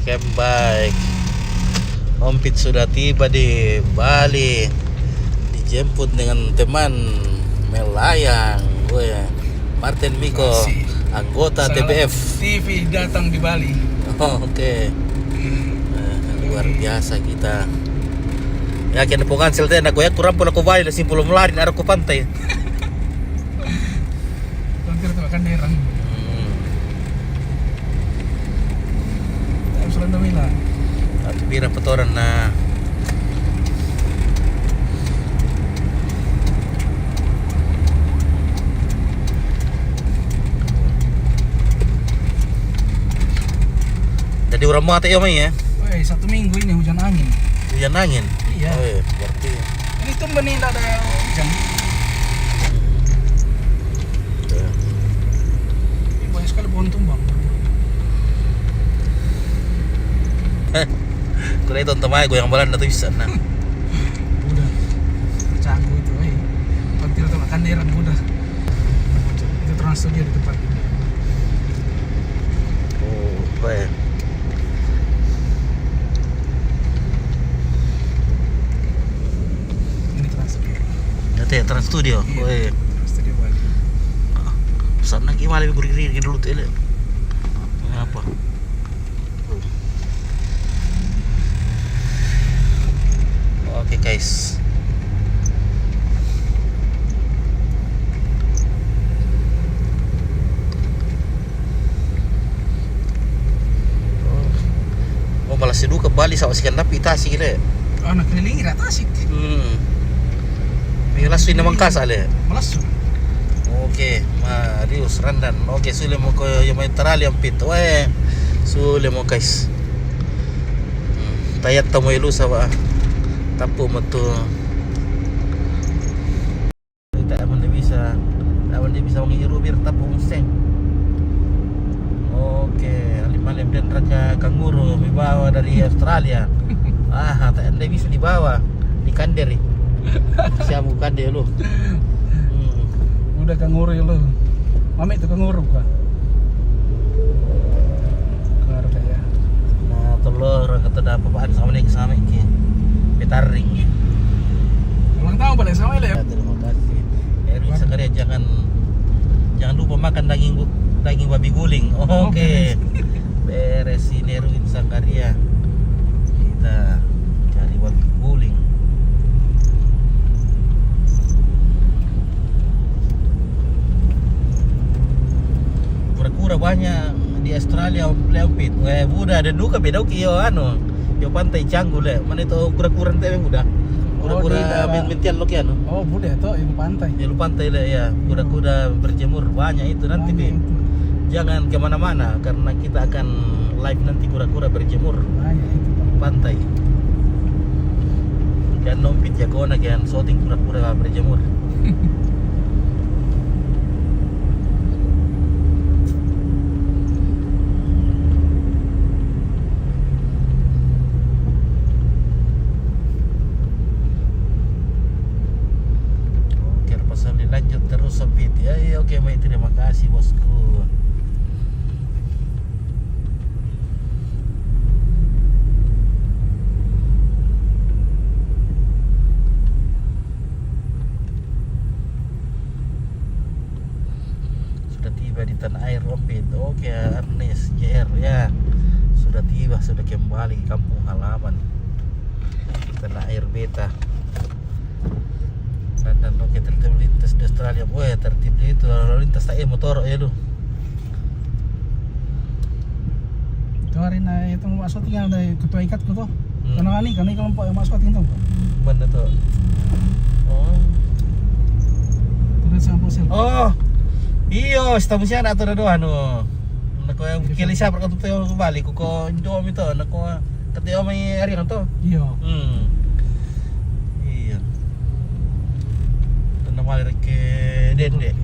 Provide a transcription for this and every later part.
Camp bike. Ompit sudah tiba di Bali. Dijemput dengan teman melayang. Gue Martin Miko, anggota TBF. TV datang di Bali. Oh, oke. Luar biasa kita. Ya kena pongan selte nak goyak kurang pun aku Bali lah simpul melari arah ke pantai. Hampir tu akan derang. Selain Domila. Atau bira petoran na. Jadi orang mau tayo mai ya? Woi, 1 minggu ini hujan angin. Hujan angin? Iya. Oh, berarti. Ini tuh menila ada hujan. Ini banyak sekali pohon tumbang. Kira itu temai gue yang balan atau bisa nah. Udah. Canggu itu, Pagtir tuh akan derang udah. Itu Trans Studio di tempat ini. Oh, baik. Ini Trans Studio. Nanti Trans Studio. Iya. Oh, Trans Studio Bali. pesan lagi malah gurih-gurih dulu tuh ele. Apa? Oke guys. Oh, balas sedu ke Bali sama sekian tapi tasik gitu ya. Anak keliling ira tasik. Milas sudah mangkas ale. Malas. Oke, Marius Randan. Oke, sudah mau ke yang terali yang pintu. Sudah mau guys. Tayat tamu ilu sawa. Tapu metu. Kita aman bisa mengiru bir tapu seng. Oke, alim-alim dan raja kanguru dibawa dari Australia. Tak anda bisa dibawa di kanderi. Siapa kanderi lu? Udah kanguru lu. Mami itu kanguru kan? Keluarga ya. Nah, telur kata ada apa-apaan sama iki. Petaring. Ulang tahun balik sama ya. Terima kasih. Erwin Sakaria jangan lupa makan daging babi guling. Oke. Beres ini Erwin Sakaria. Kita cari babi guling. Kura-kura banyak di Australia Leopit. Buda ada duka beda yo yo pantai Canggu le. Mana itu kura-kura teh muda. Kura-kura mentian lo kiano. Oh, Buda itu ibu pantai. Di pantai le ya. Kura-kura berjemur banyak itu nanti Bim. Jangan kemana-mana karena kita akan live nanti kura-kura berjemur Banyak itu. pantai. Dan nompit ya kau nak yang shooting kura-kura berjemur. Lanjut terus sempit ya. Oke baik, terima kasih bosku. Sudah tiba di tanah air Rompit. Oke Ernest JR ya. Sudah tiba, sudah kembali ke kampung halaman tanah air beta. Dan oke tertib lintas di Australia, tertib itu lalu lintas tak motor ya lu. Itu hari na itu masuk tinggal dari ketua ikat ku tuh. Karena kan kelompok yang masuk tinggal tuh. Bener tuh. Oh. Terus sama sel. Oh. Iyo, setamu siya na to na do ano. Nako yung kilisa per kanto tayo balik ko indom ito nako katayo may ari kanto. Iya. Iya. Namanya ke dende.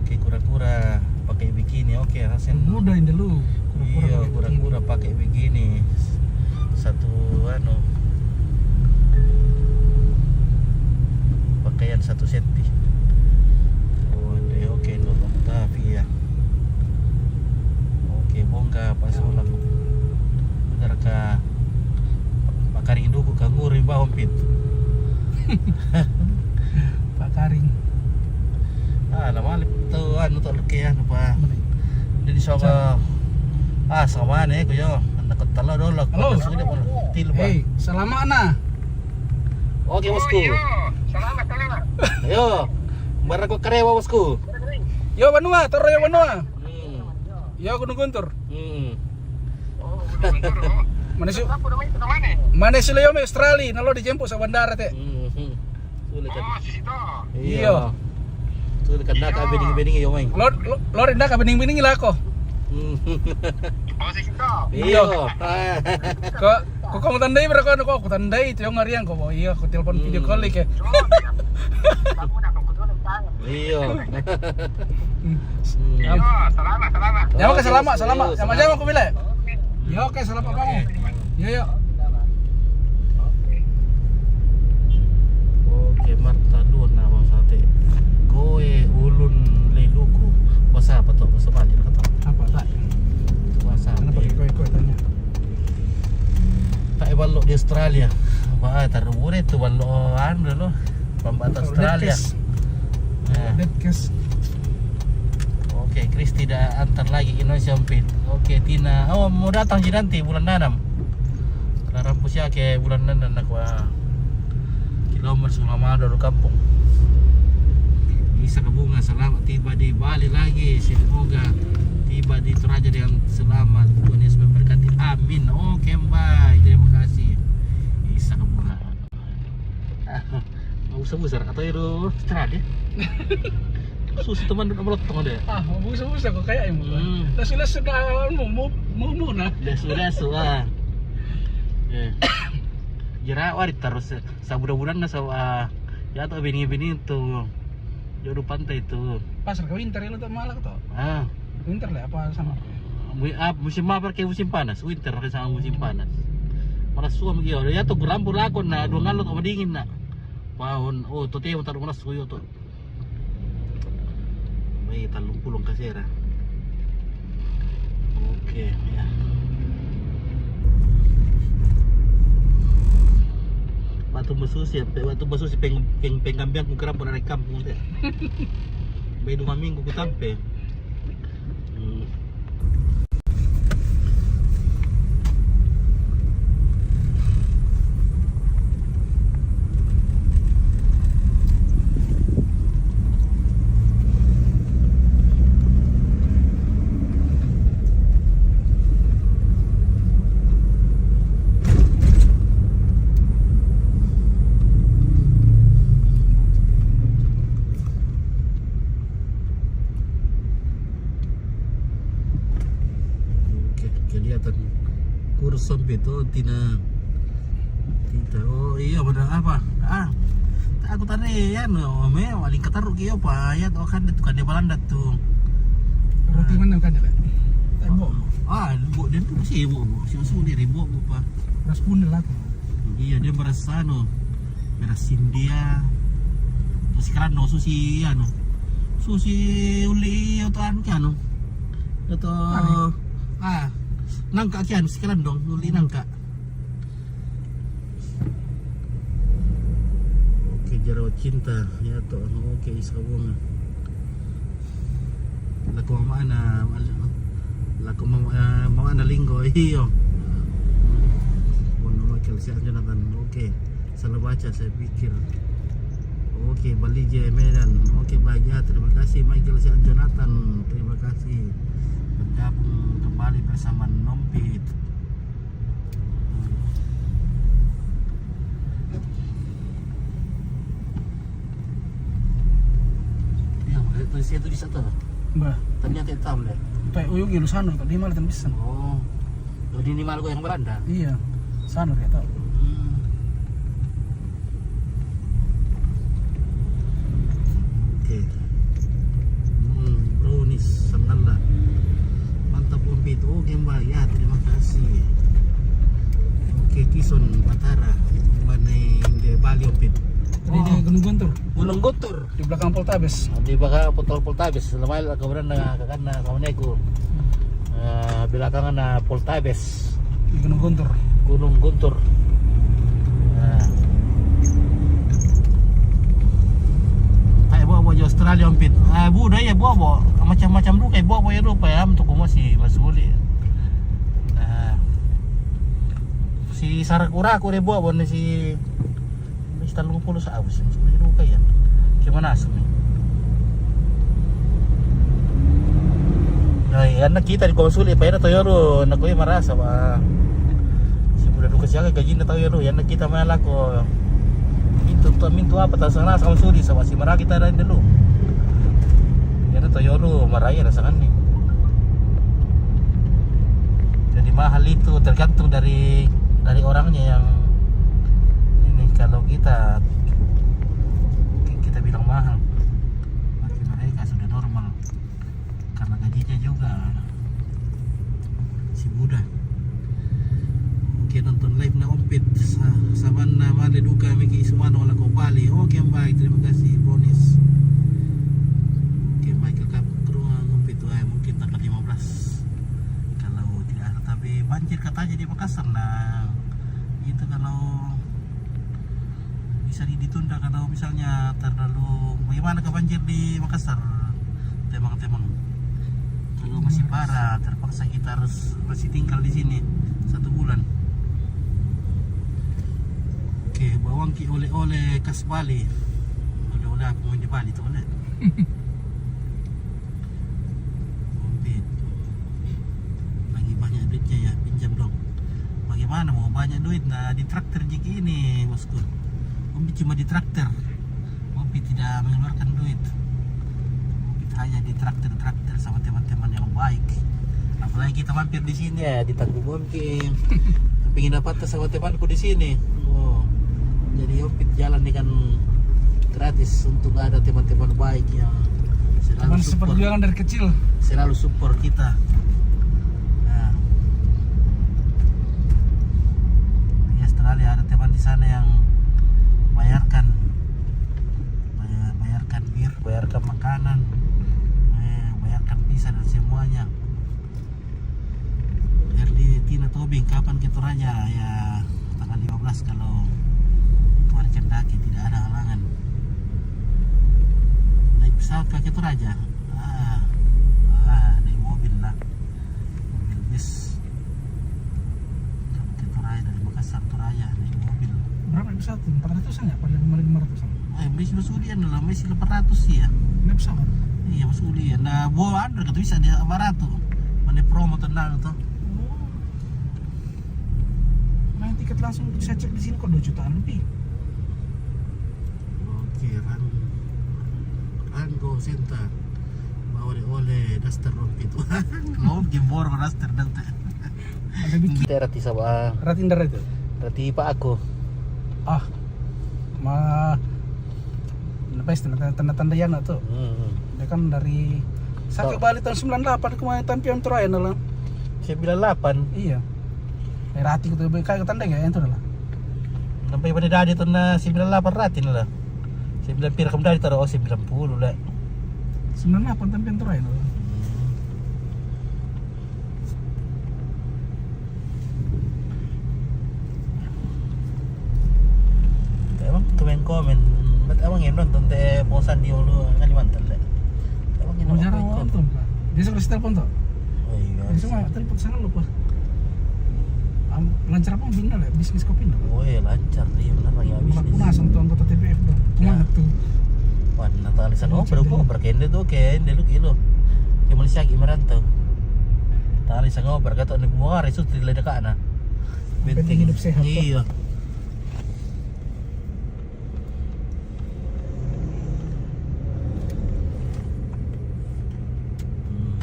Oke, kura-kura pakai bikini. Oke, rasain Mudah ini dulu. Iya, kura-kura pakai bikini. Satu pakaian 1 senti. Oh, oke, no, tapi ya. Oke, bom ka pasulak. Bener ka pakaring duku kanguri ba hompit. Pak Karing. Namalip to ano to kaya ano pa. Jadi sama sama nih kuyo. Anak talo dolok. Halo. Sudah mo tilo ba. Hey, selamat na. Oke bosku. Selamat. Ayo. Barang ko karewa bosku. Yo Banua, toro yo Banua. Hmm. Yo Gunung Guntur. Oh, udah betul. Mana sih? Apa namanya? Ke mana? Mana sih lo me Australia? Nalo dijemput sa bandara teh. Sulit kan. Oh, di situ. Iya. Sulit kan nak bening-bening yo main. Lo rinda ka bening-bening ila ko. Oh, di situ. Iya. Ko kamu tandai berapa ko tandai itu yang ngariang ko. Iya, ko telepon video call ke. Kamu nak kebetulan saya. Iya. Iya, selamat. Ya oke selamat. Selamat. Sama-sama aku bilang. Ya oke selamat kamu. Yo. Oke, Marta Dona bang sate. Koe ulun leluku. Bahasa apa tuh? Bahasa Bali kata. Apa tak? Bahasa. Kenapa kau tanya? Tak balok di Australia. Wah, taruh itu balok anu lo. Pembatas Australia. Nah. Deadcast. Oke, Chris tidak antar lagi ke Indonesia Pit. Oke, Tina. Oh, mau datang sih nanti bulan 6. Larang pusya ke bulan 6 nak wah. Kilometer Sulamado do kampung. Bisa ke bunga selamat tiba di Bali lagi. Semoga tiba di Toraja dengan selamat. Tuhan Yesus memberkati. Amin. Oke, Mbak. Terima kasih. Bisa ke bunga. Mau besar atau itu Australia? Susi teman udah melotong deh. Busa kok kayak yang sudah mau na. Sudah. Jera warit terus saburan na sa ya to bini itu jodoh pantai itu. Pasar ke winter itu malah to. Winter lah apa sama? Musim apa kayak musim panas, winter kayak sama musim panas. Malas suam gitu. Ya to gerampur lakon na dua ngalot apa dingin na. Pahon to teo taruh malas kuyo to. May talong pulong kasera. Oke, ya. Batu basusi penggambian kung kerap na kampung deh. May 2 minggu ko tampe. Kelihatan kurus sampai itu tidak oh iya benar apa aku tadi ya no me paling ketaruk kiyo pa ya to kan itu kan di Belanda tuh Roti mana kan ada? Bu dia tuh masih ibu sudah ribu pa Beras punel lah. Iya dia merasa beras India terus sekarang no susi uli atau anu atau nangka kian sekarang dong uli nangka. Oke, jerawat cinta ya toh. Oke, isawong laku mana linggo iyo ono makil si Jonathan. Oke, salah baca saya pikir. Oke, Bali J Medan. Oke, bahagia. Terima kasih Michael si Jonathan. Terima kasih bergabung kembali bersama Nompit. Ya, itu di sana. Mbah, Ternyata hitam deh. kayak uyuk ilu sanur tadi malah tan pisan. Oh, jadi ini malu yang Belanda. Iya, sanur ya tau. Oke. Brownies sangalah. Mantap Nompit. Oke Mbak, ya terima kasih. Oke, Kison Batara. Mana di Bali Nompit. Tadi di Gunung Guntur, Gunung Guntur. di belakang Poltabes. Di baka Poltabes. Lamay kemudian na kakana kamaneko. Belakangan na Poltabes, Gunung Guntur. Gunung Guntur. Ay bawa di Australia ompit. Buda ya bawa macam-macam lu kayak bawa ya rupa ya untuk masih masuli. Si Sarakura aku deh bawa si Mr. 50 sa abis masuli rupa ya. Gimana asmi? Nah, anak kita di konsul pa ina to yoro na ko marasa ba. Si buda duka siya gaji na tayo yoro yan kita mala ko. Minto apa ta sana sa konsul sa si mara kita rin dulu. Yan to yoro maraya na sa kanni. Jadi mahal itu tergantung dari orangnya yang ini kalau kita bilang mahal. Bagi mereka sudah normal. Karena gajinya juga si Buddha. Oke, nonton live na ompit sama nama duka miki Ismano wala ko pali. Oke, baik, terima kasih bonus. Oke, Michael Kapro ompit ay mungkin tanggal 15 kalau tidak ada, tapi banjir katanya di Makassar nah itu kalau bisa ditunda kalau misalnya terlalu bagaimana ke banjir di Makassar temang-temang. Kalau masih parah, terpaksa kita harus masih tinggal di sini 1 bulan. Oke, bawang ki oleh-oleh khas Bali. Oleh-oleh aku mau di Bali tuh oleh. Ompit. Lagi banyak duitnya ya, pinjam dong. Bagaimana mau banyak duit nah di traktor jiki ini bosku. Ompit cuma di traktor. Ompit tidak mengeluarkan duit. Hanya di traktor sama teman-teman yang baik. Apalagi kita mampir di sini ya di Tanggung Bomping. Pengen dapat sama temanku di sini. Oh, jadi ompit jalan dengan gratis untuk ada teman-teman baik yang selalu Teman support. seperjuangan dari kecil. Selalu support kita. Nah, di Australia ada teman di sana yang bayarkan bir, bayarkan makanan. Bayarkan visa dan semuanya. Herdi Tina Tobing kapan kita raja ya tanggal 15 kalau Tuhan kendaki tidak ada halangan. Naik pesawat ke kita raja. Naik mobil lah. Mobil bis. Kalau kita raja dari Makassar ke Raya naik mobil. Berapa pesawat? 400-an ya? Pada 500-an? Masih masulian lah, masih 800 sih ya. Ini pesawat? Iya masulian. Nah, bawa ada kata bisa dia barato. Mana promo tenang tuh. Main tiket langsung saya cek di sini kok 2 jutaan lebih. Oke, Rango Center. Bawa oleh daster itu. Mau gembor daster dan teh. Ada bikin. Rati sama Ratindar itu? Rati Pak aku. Tanda-tanda Yana tuh. Dia kan dari Sakit Bali tahun 98 kemarin tampilan terakhir lah. 98. Iya. Rati gitu kayak tanda ya itu lah. Sampai pada dadi tahun 98 Rati lah. 9 pira kemudian taruh 90 lah. 98 tampilan terakhir lah. Emang komen emang yang nonton teh posan di Ulu Kalimantan lah. Emang yang Mau jarang nonton lah. Dia sudah telepon tuh. Oh iya. Dia semua telepon sana lupa. Lancar apa bina lah bisnis kopi lah. Oh iya lancar dia benar lagi habis. Punasan tuh anggota TPF tuh. Semangat tuh. Wah, Natal sana berkende tuh kende lu kilo. Ke Malaysia ki merantau. Tali sango berkata nek muar itu tidak dekana. Penting hidup sehat. Iya.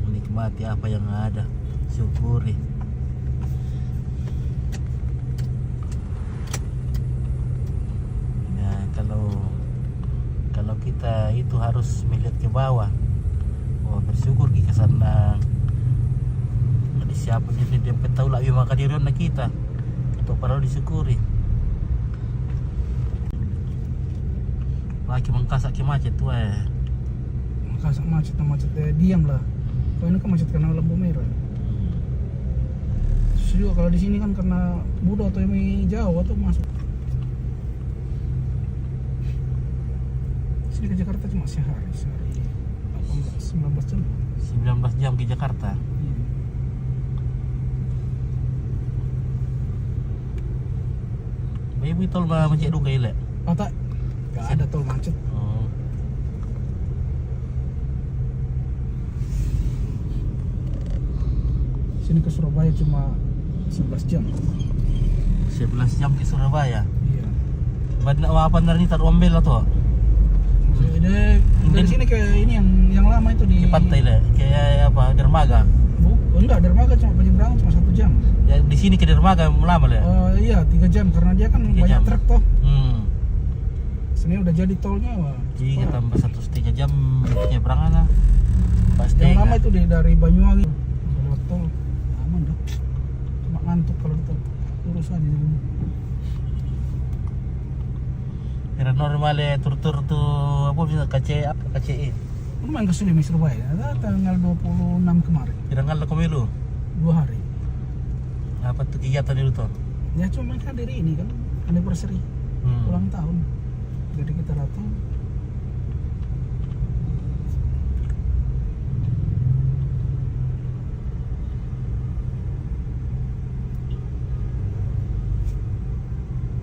Menikmati apa yang ada, syukuri. Ya kalau kita itu harus melihat ke bawah. Oh, bersyukur kita sana. Ada siapa jadi dia tahu lah maka diri kita. Untuk perlu disyukuri. Lagi mengkasak ke macet tuh Mengkasak macet diam lah. Kau ini kan macet karena lampu merah. masuk juga. Kalau di sini kan karena mudah atau yang jauh atau masuk. Sini ke Jakarta cuma sehari 19 jam. 19 jam ke Jakarta. Iya. Bayi tol ba macet duka ile. Oh tak, nggak ada tol macet. Oh. Sini ke Surabaya cuma 11 jam. 11 jam ke Surabaya. Iya. Badna apa nari tar ombel atau Dari sini ke ini yang lama itu di ke pantai le, kayak apa dermaga. Enggak, dermaga cuma penyeberangan cuma 1 jam. Ya di sini ke dermaga lama le. Iya 3 jam karena dia kan 3 banyak jam. truk toh. Hmm. Sini udah jadi tolnya wah. Jadi Wah. tambah 1,5 jam penyeberangan lah. Pasti. Yang lama itu dari Banyuwangi lewat tol aman dah. Cuma ngantuk kalau di tol. Lurus aja jadi. Era normal ya tur-tur tuh apa bisa KCE. Lumayan ke Sulim Surabaya. Ada tanggal 26 kemarin. Pirang kali kemilu. 2 hari. Apa tuh kegiatan itu tuh? Ya cuma hadir ini kan anniversary Hmm. ulang tahun. Jadi kita datang